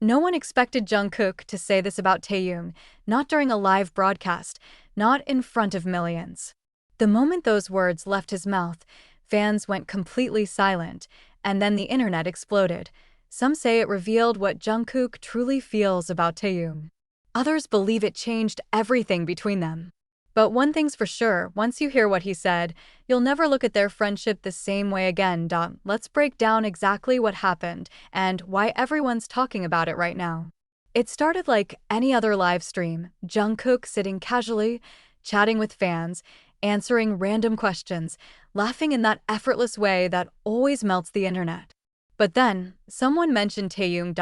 No one expected Jungkook to say this about Taehyung, not during a live broadcast, not in front of millions. The moment those words left his mouth, fans went completely silent, and then the internet exploded. Some say it revealed what Jungkook truly feels about Taehyung. Others believe it changed everything between them. But one thing's for sure, once you hear what he said, you'll never look at their friendship the same way again. Let's break down exactly what happened and why everyone's talking about it right now. It started like any other live stream, Jungkook sitting casually, chatting with fans, answering random questions, laughing in that effortless way that always melts the internet. But then, someone mentioned Taehyung.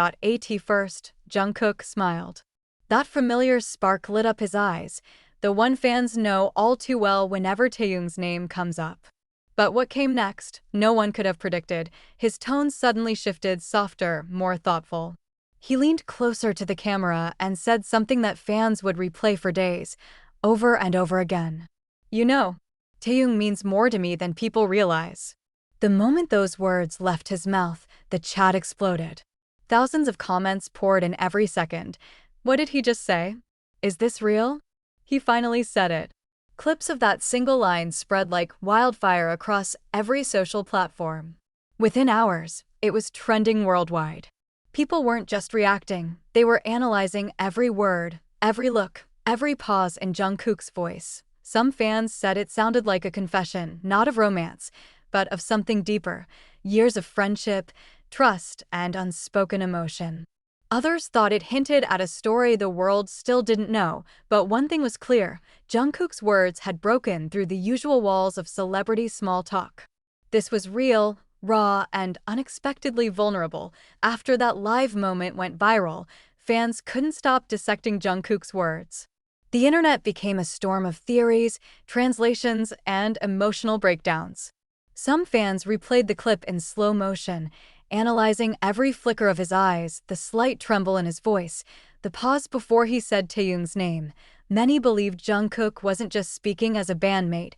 First, Jungkook smiled. That familiar spark lit up his eyes, the one fans know all too well whenever Taehyung's name comes up. But what came next, no one could have predicted. His tone suddenly shifted, softer, more thoughtful. He leaned closer to the camera and said something that fans would replay for days, over and over again. You know, Taehyung means more to me than people realize. The moment those words left his mouth, the chat exploded. Thousands of comments poured in every second. What did he just say? Is this real? He finally said it. Clips of that single line spread like wildfire across every social platform. Within hours, it was trending worldwide. People weren't just reacting, they were analyzing every word, every look, every pause in Jungkook's voice. Some fans said it sounded like a confession, not of romance, but of something deeper, years of friendship, trust, and unspoken emotion. Others thought it hinted at a story the world still didn't know, but one thing was clear, Jungkook's words had broken through the usual walls of celebrity small talk. This was real, raw, and unexpectedly vulnerable. After that live moment went viral, fans couldn't stop dissecting Jungkook's words. The internet became a storm of theories, translations, and emotional breakdowns. Some fans replayed the clip in slow motion, analyzing every flicker of his eyes, the slight tremble in his voice, the pause before he said Taehyung's name. Many believed Jungkook wasn't just speaking as a bandmate,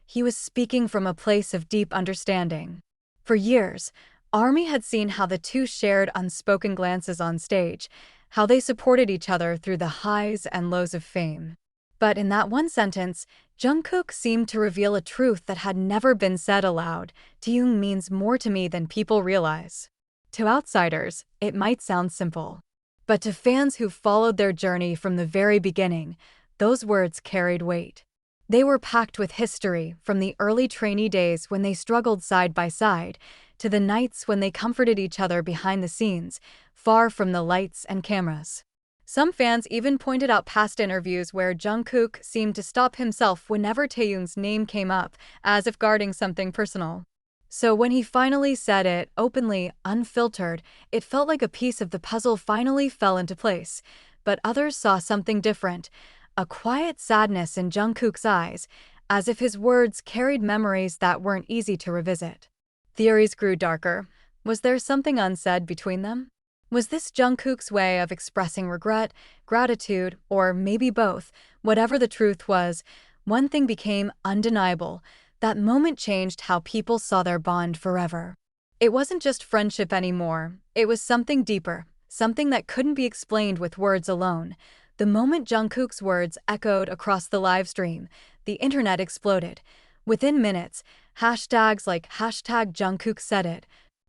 he was speaking from a place of deep understanding. For years, ARMY had seen how the two shared unspoken glances on stage, how they supported each other through the highs and lows of fame. But in that one sentence, Jungkook seemed to reveal a truth that had never been said aloud. Taehyung means more to me than people realize. To outsiders, it might sound simple. But to fans who followed their journey from the very beginning, those words carried weight. They were packed with history, from the early trainee days when they struggled side by side, to the nights when they comforted each other behind the scenes, far from the lights and cameras. Some fans even pointed out past interviews where Jungkook seemed to stop himself whenever Taehyung's name came up, as if guarding something personal. So when he finally said it, openly, unfiltered, it felt like a piece of the puzzle finally fell into place. But others saw something different, a quiet sadness in Jungkook's eyes, as if his words carried memories that weren't easy to revisit. Theories grew darker. Was there something unsaid between them? Was this Jungkook's way of expressing regret, gratitude, or maybe both? Whatever the truth was, one thing became undeniable. That moment changed how people saw their bond forever. It wasn't just friendship anymore. It was something deeper, something that couldn't be explained with words alone. The moment Jungkook's words echoed across the live stream, the internet exploded. Within minutes, hashtags like #Jungkook said it,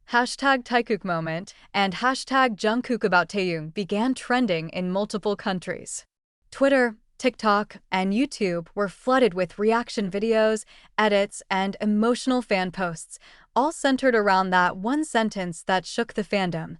#Taehyung moment, and #Jungkook about Taehyung began trending in multiple countries. Twitter, TikTok, and YouTube were flooded with reaction videos, edits, and emotional fan posts, all centered around that one sentence that shook the fandom.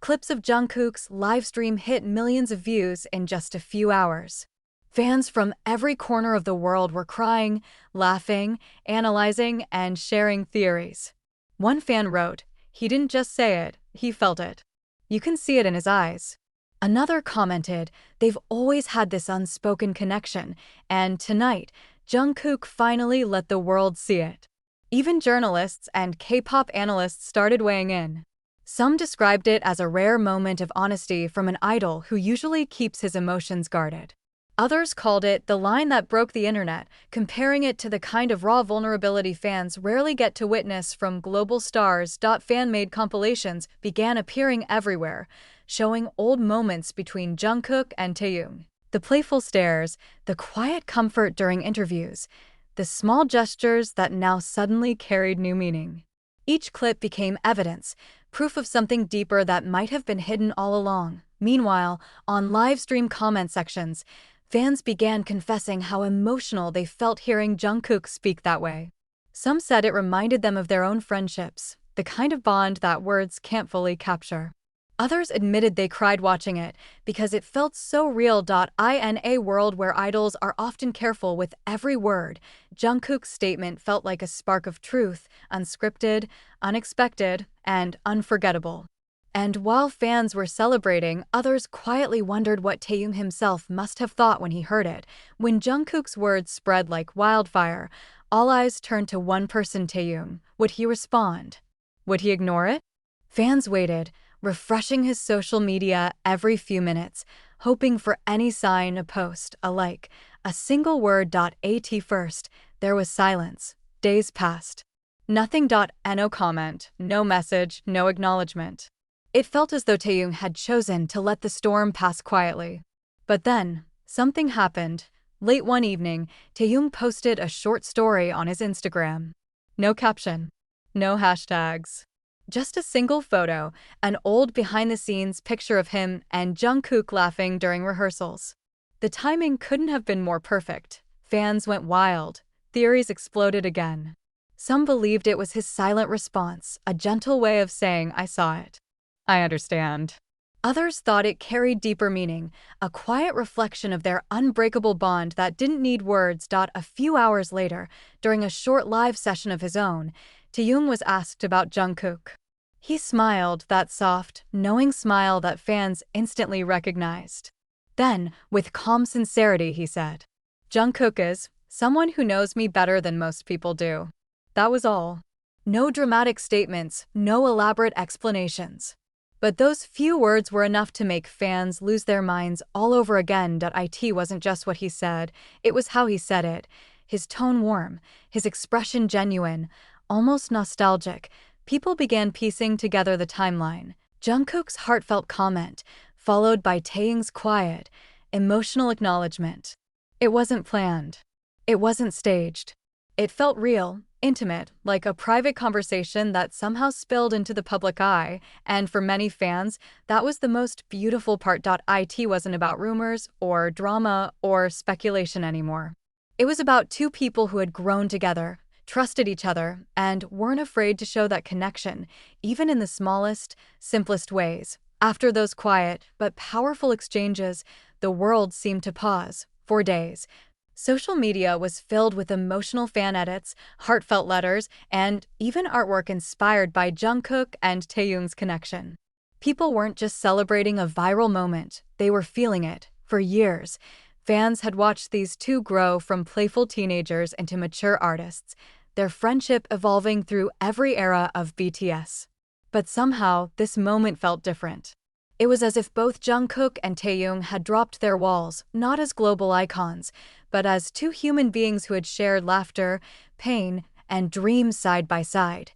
Clips of Jungkook's live stream hit millions of views in just a few hours. Fans from every corner of the world were crying, laughing, analyzing, and sharing theories. One fan wrote, "He didn't just say it, he felt it. You can see it in his eyes." Another commented, "They've always had this unspoken connection, and tonight, Jungkook finally let the world see it." Even journalists and K-pop analysts started weighing in. Some described it as a rare moment of honesty from an idol who usually keeps his emotions guarded. Others called it the line that broke the internet, comparing it to the kind of raw vulnerability fans rarely get to witness from global stars. Fan-made compilations began appearing everywhere, showing old moments between Jungkook and Taehyung. The playful stares, the quiet comfort during interviews, the small gestures that now suddenly carried new meaning. Each clip became evidence, proof of something deeper that might have been hidden all along. Meanwhile, on live stream comment sections, fans began confessing how emotional they felt hearing Jungkook speak that way. Some said it reminded them of their own friendships, the kind of bond that words can't fully capture. Others admitted they cried watching it because it felt so real. In a world where idols are often careful with every word, Jungkook's statement felt like a spark of truth, unscripted, unexpected, and unforgettable. And while fans were celebrating, others quietly wondered what Taehyung himself must have thought when he heard it. When Jungkook's words spread like wildfire, all eyes turned to one person, Taehyung. Would he respond? Would he ignore it? Fans waited, refreshing his social media every few minutes, hoping for any sign, a post, a like, a single word. At first, there was silence. Days passed. Nothing. No comment, no message, no acknowledgement. It felt as though Taehyung had chosen to let the storm pass quietly. But then, something happened. Late one evening, Taehyung posted a short story on his Instagram. No caption. No hashtags. Just a single photo, an old behind-the-scenes picture of him and Jungkook laughing during rehearsals. The timing couldn't have been more perfect. Fans went wild. Theories exploded again. Some believed it was his silent response, a gentle way of saying, "I saw it. I understand." Others thought it carried deeper meaning, a quiet reflection of their unbreakable bond that didn't need words. A few hours later, during a short live session of his own, Taehyung was asked about Jungkook. He smiled, that soft, knowing smile that fans instantly recognized. Then, with calm sincerity, he said, "Jungkook is someone who knows me better than most people do." That was all. No dramatic statements, no elaborate explanations. But those few words were enough to make fans lose their minds all over again. It wasn't just what he said, it was how he said it. His tone warm, his expression genuine, almost nostalgic. People began piecing together the timeline. Jungkook's heartfelt comment, followed by Taehyung's quiet, emotional acknowledgement. It wasn't planned. It wasn't staged. It felt real, intimate, like a private conversation that somehow spilled into the public eye, and for many fans, that was the most beautiful part. It wasn't about rumors or drama or speculation anymore. It was about two people who had grown together, trusted each other, and weren't afraid to show that connection, even in the smallest, simplest ways. After those quiet but powerful exchanges, the world seemed to pause. For days, social media was filled with emotional fan edits, heartfelt letters, and even artwork inspired by Jungkook and Taehyung's connection. People weren't just celebrating a viral moment, they were feeling it. For years, fans had watched these two grow from playful teenagers into mature artists, their friendship evolving through every era of BTS. But somehow, this moment felt different. It was as if both Jungkook and Taehyung had dropped their walls, not as global icons, but as two human beings who had shared laughter, pain, and dreams side by side.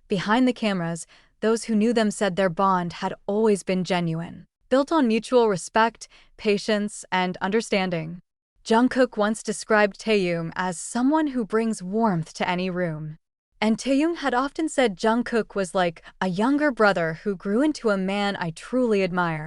Behind the cameras, those who knew them said their bond had always been genuine, built on mutual respect, patience, and understanding. Jungkook once described Taehyung as someone who brings warmth to any room. And Taehyung had often said Jungkook was like a younger brother who grew into a man I truly admire.